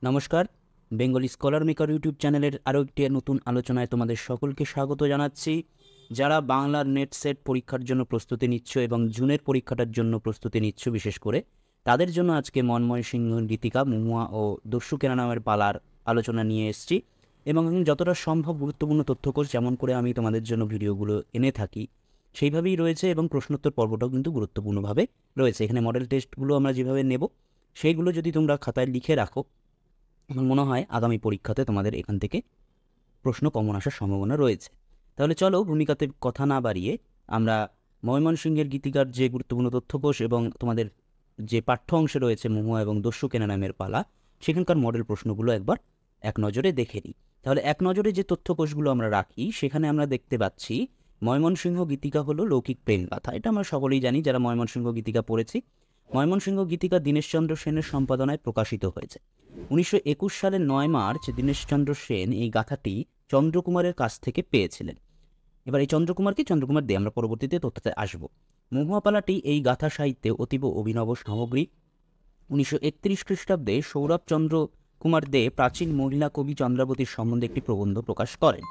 নমস্কার, Bengali scholar maker YouTube চ্যানেলের আরও একটি নতুন আলোচনায় তোমাদের সকলকে স্বাগত জানাচ্ছি। যারা বাংলার নেট সেট পরীক্ষার জন্য প্রস্তুতি নিচ্ছ এবং জুনের পরীক্ষাটার জন্য প্রস্তুতি নিচ্ছ বিশেষ করে, তাদের জন্য আজকে মন্ময় সিংহ, গীতিকা, মহুয়া ও দস্যু কেনা নামের পালার আলোচনা নিয়ে এসেছি। এবং যতটা সম্ভব গুরুত্বপূর্ণ তথ্যকোষ যেমন করে আমি তোমাদের জন্য ভিডিওগুলো এনে থাকি সেইভাবেই রয়েছে, এবং প্রশ্নোত্তর পর্বটাও কিন্তু গুরুত্বপূর্ণভাবে রয়েছে। এখানে মডেল টেস্টগুলো আমরা যেভাবে নেব সেইগুলো যদি তোমরা খাতায় লিখে রাখো, আমার মনে হয় আগামী পরীক্ষাতে তোমাদের এখান থেকে প্রশ্ন কমন আসার সম্ভাবনা রয়েছে। তাহলে চলো ভূমিকাতে কথা না বাড়িয়ে আমরা ময়মনসিংহের গীতিকার যে গুরুত্বপূর্ণ তথ্যকোষ এবং তোমাদের যে পাঠ্য অংশে রয়েছে মহুয়া এবং দস্যু কেনা নামের পালা, সেখানকার মডেল প্রশ্নগুলো একবার এক নজরে দেখে নিই। তাহলে এক নজরে যে তথ্যকোষগুলো আমরা রাখি সেখানে আমরা দেখতে পাচ্ছি ময়মনসিংহ গীতিকা হলো লৌকিক প্রেম গাথা। এটা আমরা সকলেই জানি যারা ময়মনসিংহ গীতিকা পড়েছি। ময়মনসিংহ গীতিকা দীনেশচন্দ্র সেনের সম্পাদনায় প্রকাশিত হয়েছে 1921 সালের 9 মার্চ। দীনেশচন্দ্র সেন এই গাথাটি চন্দ্রকুমারের কাছ থেকে পেয়েছিলেন। এবার এই চন্দ্রকুমার দে আমরা পরবর্তীতে তথ্যতে আসব। মহুয়া পালাটি এই গাথা সাহিত্যে অতীব অভিনব সামগ্রী। 1931 খ্রিস্টাব্দে সৌরভচন্দ্র কুমার দে প্রাচীন মহিলা কবি চন্দ্রাবতীর সম্বন্ধে একটি প্রবন্ধ প্রকাশ করেন।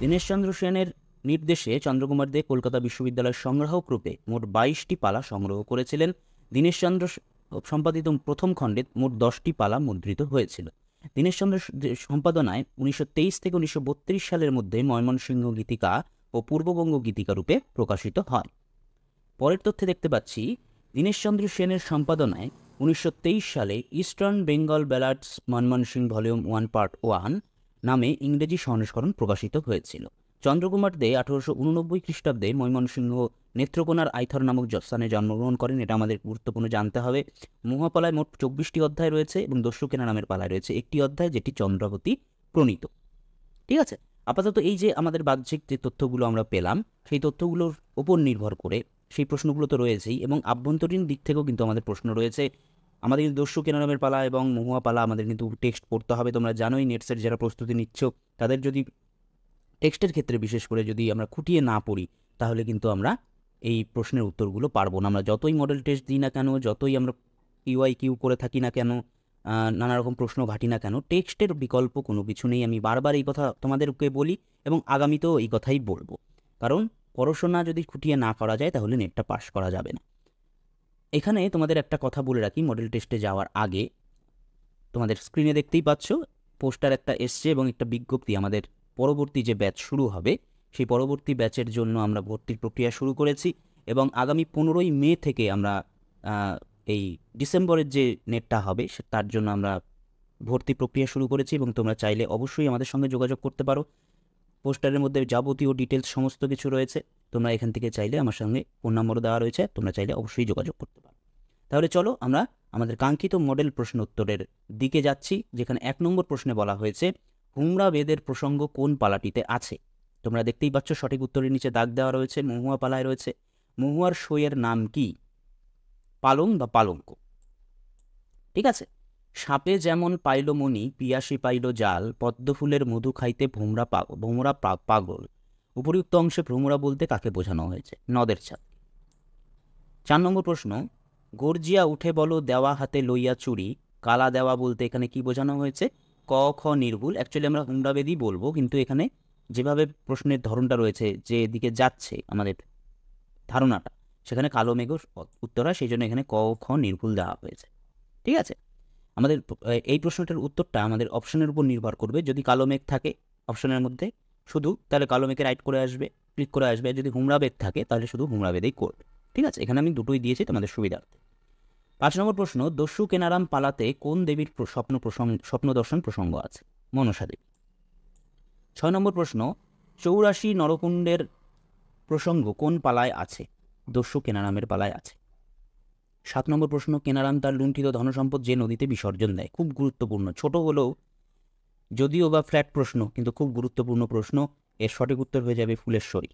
দীনেশচন্দ্র সেনের নির্দেশে চন্দ্রকুমার দে কলকাতা বিশ্ববিদ্যালয়ের সংগ্রাহক রূপে মোট 22টি পালা সংগ্রহ করেছিলেন। দীনেশচন্দ্র সম্পাদিত প্রথম খণ্ডে মোট 10টি পালা মুদ্রিত হয়েছিল। দীনেশচন্দ্র সম্পাদনায় 1923 থেকে 1932 সালের মধ্যে ময়মনসিংহ গীতিকা ও পূর্ববঙ্গ গীতিকা রূপে প্রকাশিত হয়। পরের তথ্যে দেখতে পাচ্ছি দীনেশচন্দ্র সেনের সম্পাদনায় 1923 সালে eastern Bengal ব্যালাডস Mymensingh volume 1 part 1 নামে ইংরেজি সংস্করণ প্রকাশিত হয়েছিল। চন্দ্রকুমার দে 1889 খ্রিস্টাব্দে ময়মনসিংহ নেত্রকোনার আইথর নামক স্থানে জন্মগ্রহণ করেন। এটা আমাদের গুরুত্বপূর্ণ জানতে হবে। মহাপালায় মোট 24টি অধ্যায় রয়েছে এবং দস্যু কেনা নামের পালায় রয়েছে একটি অধ্যায়, যেটি চন্দ্রাবতী প্রণীত। ঠিক আছে, আপাতত এই যে আমাদের বাহ্যিক যে তথ্যগুলো আমরা পেলাম সেই তথ্যগুলোর উপর নির্ভর করে সেই প্রশ্নগুলো তো রয়েছেই, এবং আভ্যন্তরীণ দিক থেকেও কিন্তু আমাদের প্রশ্ন রয়েছে। আমাদের দস্যু কেনা নামের পালা এবং মহুয়া পালা আমাদের কিন্তু টেক্সট পড়তে হবে। তোমরা জানোই নেটসেট যারা প্রস্তুতি নিচ্ছ তাদের যদি টেক্সটের ক্ষেত্রে বিশেষ করে যদি আমরা খুঁটিয়ে না পড়ি তাহলে কিন্তু আমরা এই প্রশ্নের উত্তরগুলো পারবো না। আমরা যতই মডেল টেস্ট দিই না কেন, যতই আমরা কিউ করে থাকি না কেন, নানা রকম প্রশ্ন ঘাটি না কেন, টেক্সটের বিকল্প কোনো কিছু নেই। আমি বারবার এই কথা তোমাদেরকে বলি এবং আগামীতেও এই কথাই বলবো, কারণ পড়াশোনা যদি খুঁটিয়ে না করা যায় তাহলে নেটটা পাস করা যাবে না। এখানে তোমাদের একটা কথা বলে রাখি, মডেল টেস্টে যাওয়ার আগে তোমাদের স্ক্রিনে দেখতেই পাচ্ছ পোস্টার একটা এসছে এবং একটা বিজ্ঞপ্তি। আমাদের পরবর্তী যে ব্যাচ শুরু হবে সেই পরবর্তী ব্যাচের জন্য আমরা ভর্তির প্রক্রিয়া শুরু করেছি, এবং আগামী 15ই মে থেকে আমরা এই ডিসেম্বরের যে নেটটা হবে তার জন্য আমরা ভর্তি প্রক্রিয়া শুরু করেছি। এবং তোমরা চাইলে অবশ্যই আমাদের সঙ্গে যোগাযোগ করতে পারো। পোস্টারের মধ্যে যাবতীয় ডিটেলস সমস্ত কিছু রয়েছে। তোমরা এখান থেকে চাইলে আমার সঙ্গে ফোন নম্বরও দেওয়া রয়েছে, তোমরা চাইলে অবশ্যই যোগাযোগ করতে পারো। তাহলে চলো আমরা আমাদের কাঙ্ক্ষিত মডেল প্রশ্ন উত্তরের দিকে যাচ্ছি, যেখানে 1 নম্বর প্রশ্নে বলা হয়েছে হুমরা বেদের প্রসঙ্গ কোন পালাটিতে আছে। তোমরা দেখতেই পাচ্ছ সঠিক উত্তরের নিচে দাগ দেওয়া রয়েছে, মহুয়া পালায় রয়েছে। মহুয়ার সইয়ের নাম কি? পালং বা পালঙ্ক। ঠিক আছে। সাপে যেমন পাইল মণি, পিয়াসী পাইল জাল, পদ্মফুলের মধু খাইতে ভোমরা পাগল। উপরিউক্ত অংশে ভ্রমরা বলতে কাকে বোঝানো হয়েছে? নদের ছাদ। 4 নম্বর প্রশ্ন, গর্জিয়া উঠে বলো দেওয়া হাতে লইয়া চুরি, কালা দেওয়া বলতে এখানে কি বোঝানো হয়েছে? ক খ নির্ভুল। অ্যাকচুয়ালি আমরা হুমরাবেদি বলবো, কিন্তু এখানে যেভাবে প্রশ্নের ধরনটা রয়েছে, যে দিকে যাচ্ছে আমাদের ধারণাটা, সেখানে কালো মেঘ উত্তর হয়, সেই জন্য এখানে ক খ নির্ভুল দেওয়া হয়েছে। ঠিক আছে। আমাদের এই প্রশ্নটার উত্তরটা আমাদের অপশনের উপর নির্ভর করবে। যদি কালো মেঘ থাকে অপশনের মধ্যে শুধু, তাহলে কালো মেঘে রাইট করে আসবে, ক্লিক করে আসবে। যদি হুমরা বেদ থাকে তাহলে শুধু হুমরা বেদেই করবে। ঠিক আছে, এখানে আমি দুটোই দিয়েছি তোমাদের সুবিধার্থে। 5 নম্বর প্রশ্ন, দস্যু কেনারাম পালাতে কোন দেবীর স্বপ্ন দর্শন প্রসঙ্গ আছে? মনসা দেবী। 6 নম্বর প্রশ্ন, 84 নরকুণ্ডের প্রসঙ্গ কোন পালায় আছে? দস্যু কেনারামের পালায় আছে। 7 নম্বর প্রশ্ন, কেনারাম তার লুণ্ঠিত ধনসম্পদ যে নদীতে বিসর্জন দেয়। খুব গুরুত্বপূর্ণ, ছোট হলেও যদিও বা ফ্ল্যাট প্রশ্ন, কিন্তু খুব গুরুত্বপূর্ণ প্রশ্ন। এর সঠিক উত্তর হয়ে যাবে ফুলেশ্বরী।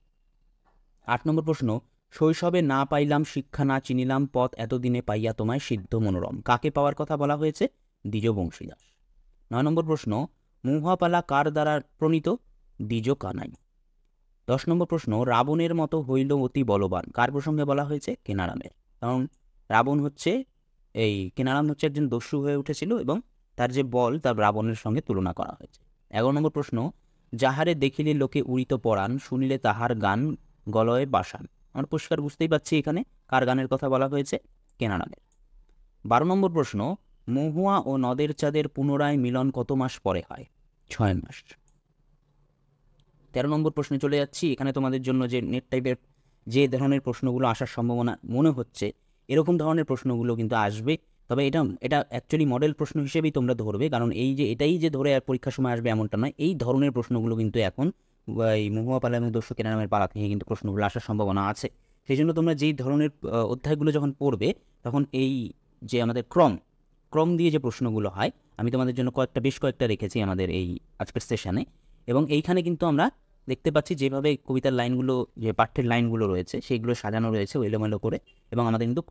8 নম্বর প্রশ্ন, শৈশবে না পাইলাম শিক্ষা না চিনিলাম পথ এতদিনে পাইয়া তোমায় সিদ্ধ মনোরম। কাকে পাওয়ার কথা বলা হয়েছে? দ্বিজ বংশীদাস। 9 নম্বর প্রশ্ন, মহুয়াপালা কার দ্বারা প্রণীত? দ্বিজ কানাই। 10 নম্বর প্রশ্ন, রাবণের মতো হইল অতি বলবান। কার প্রসঙ্গে বলা হয়েছে? কেনারামের। কারণ রাবণ হচ্ছে কেনারাম হচ্ছে একজন দস্যু হয়ে উঠেছিল এবং তার যে বল তা রাবণের সঙ্গে তুলনা করা হয়েছে। 11 নম্বর প্রশ্ন, যাহারে দেখিলে লোকে উড়িত পরাণ, শুনিলে তাহার গান গলয়ে বাসান। আমরা পরিষ্কার বুঝতেই পারছি এখানে কার গানের কথা বলা হয়েছে, কেনারামের। 12 নম্বর প্রশ্ন, মহুয়া ও নদের চাঁদের পুনরায় মিলন কত মাস পরে হয়? 6 মাস। 13 নম্বর প্রশ্নে চলে যাচ্ছি। এখানে তোমাদের জন্য যে নেট টাইপের যে ধরনের প্রশ্নগুলো আসার সম্ভাবনা মনে হচ্ছে, এরকম ধরনের প্রশ্নগুলো কিন্তু আসবে। তবে এটা অ্যাকচুয়ালি মডেল প্রশ্ন হিসেবেই তোমরা ধরবে, কারণ এই যে এটাই যে ধরে পরীক্ষার সময় আসবে এমনটা নয়। এই ধরনের প্রশ্নগুলো কিন্তু এখন এই মহুয়া পালা এবং দস্যু কেনারামের পালা থেকে কিন্তু প্রশ্নগুলো আসার সম্ভাবনা আছে। সেই জন্য তোমরা যেই ধরনের অধ্যায়গুলো যখন পড়বে, তখন এই যে আমাদের ক্রম দিয়ে যে প্রশ্নগুলো হয়, আমি তোমাদের জন্য বেশ কয়েকটা রেখেছি আমাদের এই আজকের সেশনে। এবং এইখানে কিন্তু আমরা দেখতে পাচ্ছি যেভাবে কবিতার লাইনগুলো, যে পাঠ্যের লাইনগুলো রয়েছে, সেইগুলো সাজানো রয়েছে এলোমেলো করে, এবং আমাদের কিন্তু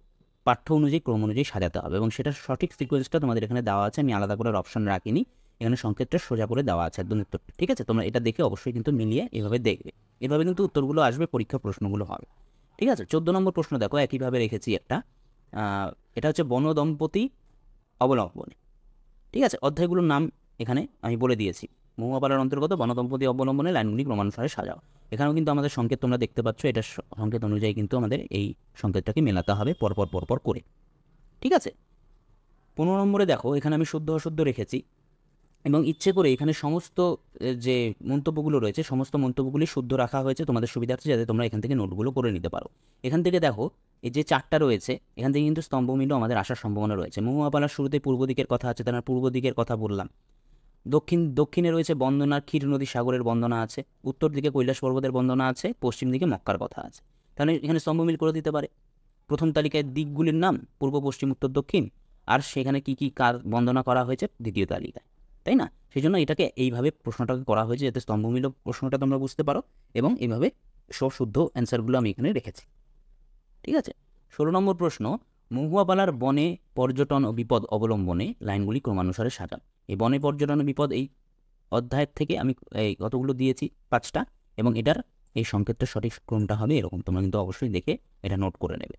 পাঠ্য অনুযায়ী ক্রম অনুযায়ী সাজাতে হবে, এবং সেটার সঠিক সিকোয়েন্সটা তোমাদের এখানে দেওয়া আছে। আমি আলাদা করে অপশন রাখিনি, এখানে সংকেতটা সোজা করে দেওয়া আছে একদম উত্তরটা। ঠিক আছে, তোমরা এটা দেখে অবশ্যই কিন্তু মিলিয়ে এভাবে দেখবে, এভাবে কিন্তু উত্তরগুলো আসবে, পরীক্ষা প্রশ্নগুলো হবে। ঠিক আছে, 14 নম্বর প্রশ্ন দেখো, একইভাবে রেখেছি একটা। এটা হচ্ছে বনদম্পতি অবলম্বনে। ঠিক আছে, অধ্যায়গুলোর নাম এখানে আমি বলে দিয়েছি। মহুয়া পালার অন্তর্গত বনদম্পতি অবলম্বনে লাইনগুলি ক্রমানুসারে সাজাও। এখানেও কিন্তু আমাদের সংকেত তোমরা দেখতে পাচ্ছ, এটার সংকেত অনুযায়ী কিন্তু আমাদের এই সংকেতটাকে মেলাতে হবে পরপর করে। ঠিক আছে, 15 নম্বরে দেখো, এখানে আমি শুদ্ধ অশুদ্ধ রেখেছি, এবং ইচ্ছে করে এখানে সমস্ত যে মন্তব্যগুলো রয়েছে, সমস্ত মন্তব্যগুলি শুদ্ধ রাখা হয়েছে তোমাদের সুবিধার্থে, যাতে তোমরা এখান থেকে নোটগুলো করে নিতে পারো। এখান থেকে দেখো, এই যে 4টা রয়েছে, এখান থেকে কিন্তু স্তম্ভমিলও আমাদের আসার সম্ভাবনা রয়েছে। মহুয়া পালার শুরুতে পূর্ব দিকের কথা আছে, তার পূর্ব দিকের কথা বললাম। দক্ষিণে রয়েছে বন্দনার ক্ষীর নদী সাগরের বন্দনা আছে, উত্তর দিকে কৈলাস পর্বতের বন্দনা আছে, পশ্চিম দিকে মক্কার কথা আছে। তাহলে এখানে স্তম্ভমিল করে দিতে পারে। প্রথম তালিকায় দিকগুলির নাম পূর্ব, পশ্চিম, উত্তর, দক্ষিণ, আর সেখানে কি কার বন্দনা করা হয়েছে দ্বিতীয় তালিকায়, তাই না? সেই জন্য এটাকে এইভাবে প্রশ্নটাকে করা হয়েছে, যাতে স্তম্ভমিল প্রশ্নটা তোমরা বুঝতে পারো, এবং এইভাবে শুদ্ধ অ্যান্সারগুলো আমি এখানে রেখেছি। ঠিক আছে, 16 নম্বর প্রশ্ন, মহুয়া পালার বনে পর্যটন ও বিপদ অবলম্বনে লাইনগুলি ক্রমানুসারে সাজান। এই বনে পর্যটন ও বিপদ এই অধ্যায়ের থেকে আমি এই কতগুলো দিয়েছি, 5টা, এবং এটার এই সংকেতটা সঠিক ক্রমটা হবে এরকম। তোমরা কিন্তু অবশ্যই দেখে এটা নোট করে নেবে।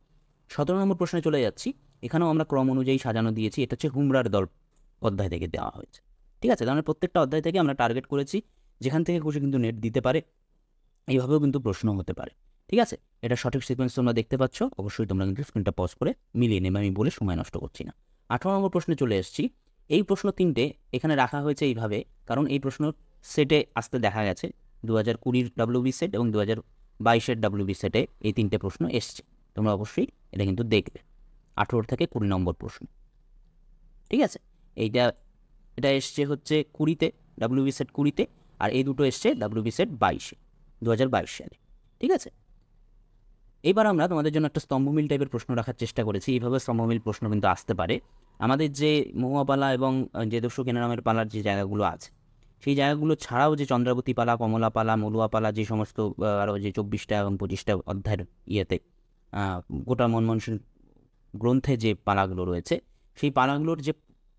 17 নম্বর প্রশ্নে চলে যাচ্ছি। এখানেও আমরা ক্রম অনুযায়ী সাজানো দিয়েছি। এটা হচ্ছে হুমরার দল অধ্যায় থেকে দেওয়া হয়েছে। ঠিক আছে, তাহলে প্রত্যেকটা অধ্যায় থেকে আমরা টার্গেট করেছি, যেখান থেকে খুশি কিন্তু নেট দিতে পারে, এইভাবেও কিন্তু প্রশ্ন হতে পারে। ঠিক আছে, এটা সঠিক সিকোয়েন্স তোমরা দেখতে পাচ্ছ, অবশ্যই তোমরা কিন্তু স্ক্রিনটা পজ করে মিলিয়ে নেবে, আমি বলে সময় নষ্ট করছি না। 18 নম্বর প্রশ্নে চলে এসেছি। এই প্রশ্ন 3টে এখানে রাখা হয়েছে এইভাবে, কারণ এই প্রশ্ন সেটে আসতে দেখা গেছে 2020 WB সেট এবং 2022 WB সেটে এই 3টে প্রশ্ন এসছে। তোমরা অবশ্যই এটা কিন্তু দেখবে। 18 থেকে 20 নম্বর প্রশ্ন। ঠিক আছে, এটা এসছে হচ্ছে 20তে, WB সেট 20তে, আর এই দুটো এসছে WB সেট 2022 সালে। ঠিক আছে, এবার আমরা তোমাদের জন্য একটা স্তম্ভমিল টাইপের প্রশ্ন রাখার চেষ্টা করেছি। এইভাবে স্তম্ভমিল প্রশ্ন কিন্তু আসতে পারে। আমাদের যে মহুয়া পালা এবং যে দস্যু কেনারামের পালার যে জায়গাগুলো আছে, সেই জায়গাগুলো ছাড়াও যে চন্দ্রাবতী পালা, কমলা পালা, মলুয়া পালা, যে সমস্ত আরও যে 24টা এবং 25টা অধ্যায়ের ইয়েতে গোটা মনমোহন সিং গ্রন্থে যে পালাগুলো রয়েছে, সেই পালাগুলোর যে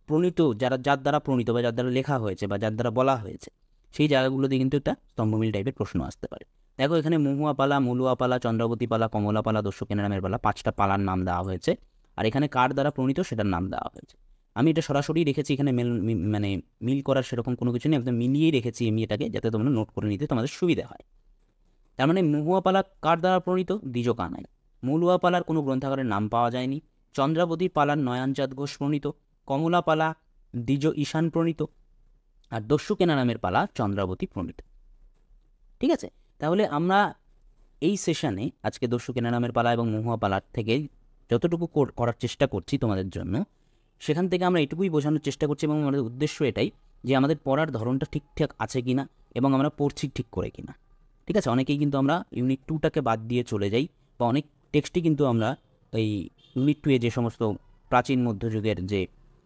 প্রণীত, যার দ্বারা প্রণীত বা যার দ্বারা লেখা হয়েছে বা যার দ্বারা বলা হয়েছে, সেই জায়গাগুলোতে কিন্তু একটা স্তম্ভমিল টাইপের প্রশ্ন আসতে পারে। দেখো, এখানে মহুয়া পালা, মলুয়া পালা, চন্দ্রাবতী পালা, কমলা পালা, দস্যু কেনারামের পালা, 5টা পালার নাম দেওয়া হয়েছে, আর এখানে কার দ্বারা প্রণীত সেটার নাম দেওয়া হয়েছে। আমি এটা সরাসরি রেখেছি, এখানে মানে মিল করার সেরকম কোনো কিছু নেই, একদম মিলিয়েই রেখেছি আমি এটাকে, যাতে তোমরা নোট করে নিতে তোমাদের সুবিধা হয়। তার মানে মহুয়া পালা কার দ্বারা প্রণীত? দ্বিজ কানাই। মলুয়া পালার কোনো গ্রন্থাগারের নাম পাওয়া যায়নি। চন্দ্রাবতী পালার নয়নচাঁদ ঘোষ প্রণীত। কমলা পালা দ্বিজ ঈশান প্রণীত। আর দস্যু কেনারামের পালা চন্দ্রাবতী প্রণীত। ঠিক আছে, তাহলে আমরা এই সেশনে আজকে দস্যু কেনারামের পালা এবং মহুয়া পালার থেকে যতটুকু করার চেষ্টা করছি তোমাদের জন্য, সেখান থেকে আমরা এটুকুই বোঝানোর চেষ্টা করছি, এবং আমাদের উদ্দেশ্য এটাই যে আমাদের পড়ার ধরনটা ঠিকঠাক আছে কিনা এবং আমরা পড়ছি ঠিক করে কিনা। ঠিক আছে, অনেকেই কিন্তু আমরা ইউনিট 2টাকে বাদ দিয়ে চলে যাই, বা অনেক টেক্সটই কিন্তু আমরা এই ইউনিট 2-এ যে সমস্ত প্রাচীন মধ্যযুগের যে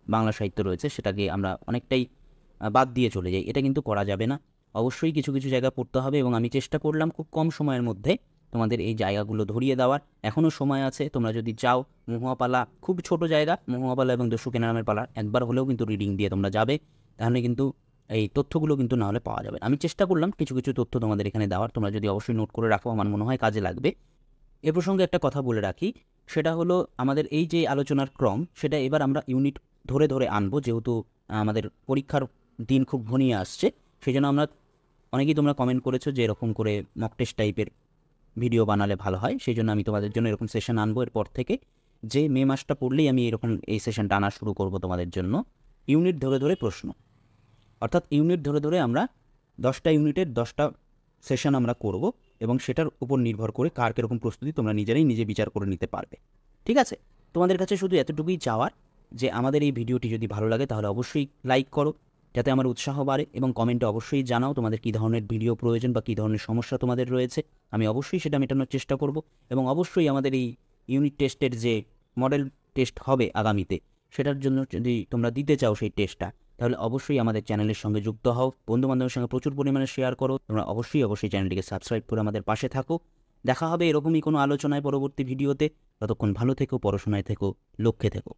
বাংলা সাহিত্য রয়েছে সেটাকে আমরা অনেকটাই বাদ দিয়ে চলে যাই। এটা কিন্তু করা যাবে না, অবশ্যই কিছু কিছু জায়গা পড়তে হবে, এবং আমি চেষ্টা করলাম খুব কম সময়ের মধ্যে তোমাদের এই জায়গাগুলো ধরিয়ে দেওয়ার। এখনও সময় আছে, তোমরা যদি চাও, মহুয়া পালা খুব ছোট জায়গা, মহুয়া পালা এবং দস্যু কেনারামের পালা একবার হলেও কিন্তু রিডিং দিয়ে তোমরা যাবে, তাহলে কিন্তু এই তথ্যগুলো কিন্তু না হলে পাওয়া যাবে। আমি চেষ্টা করলাম কিছু কিছু তথ্য তোমাদের এখানে দেওয়ার, তোমরা যদি অবশ্যই নোট করে রাখো, আমার মনে হয় কাজে লাগবে। এ প্রসঙ্গে একটা কথা বলে রাখি, সেটা হলো আমাদের এই যে আলোচনার ক্রম, সেটা এবার আমরা ইউনিট ধরে ধরে আনবো, যেহেতু আমাদের পরীক্ষার দিন খুব ঘনিয়ে আসছে, সেই জন্য আমরা অনেকেই তোমরা কমেন্ট করেছো যে এরকম করে মক টেস্ট টাইপের ভিডিও বানালে ভালো হয়, সেই জন্য আমি তোমাদের জন্য এরকম সেশন আনবো এরপর থেকে। যে মে মাসটা পড়লেই আমি এরকম এই সেশনটা আনা শুরু করব তোমাদের জন্য। ইউনিট ধরে ধরে প্রশ্ন, অর্থাৎ ইউনিট ধরে ধরে আমরা 10টা ইউনিটের 10টা সেশন আমরা করব, এবং সেটার উপর নির্ভর করে কার কীরকম প্রস্তুতি তোমরা নিজে বিচার করে নিতে পারবে। ঠিক আছে, তোমাদের কাছে শুধু এতটুকুই চাওয়ার যে আমাদের এই ভিডিওটি যদি ভালো লাগে তাহলে অবশ্যই লাইক করো, যাতে আমার উৎসাহ বাড়ে, এবং কমেন্টে অবশ্যই জানাও তোমাদের কী ধরনের ভিডিও প্রয়োজন বা কী ধরনের সমস্যা তোমাদের রয়েছে। আমি অবশ্যই সেটা মেটানোর চেষ্টা করব, এবং অবশ্যই আমাদের এই ইউনিট টেস্টের যে মডেল টেস্ট হবে আগামীতে, সেটার জন্য যদি তোমরা দিতে চাও সেই টেস্টটা, তাহলে অবশ্যই আমাদের চ্যানেলের সঙ্গে যুক্ত হও, বন্ধুবান্ধবের সঙ্গে প্রচুর পরিমাণে শেয়ার করো। তোমরা অবশ্যই চ্যানেলটিকে সাবস্ক্রাইব করে আমাদের পাশে থাকো। দেখা হবে এরকমই কোনো আলোচনায় পরবর্তী ভিডিওতে। ততক্ষণ ভালো থেকো, পড়াশোনায় থেকো, লক্ষ্যে থেকো।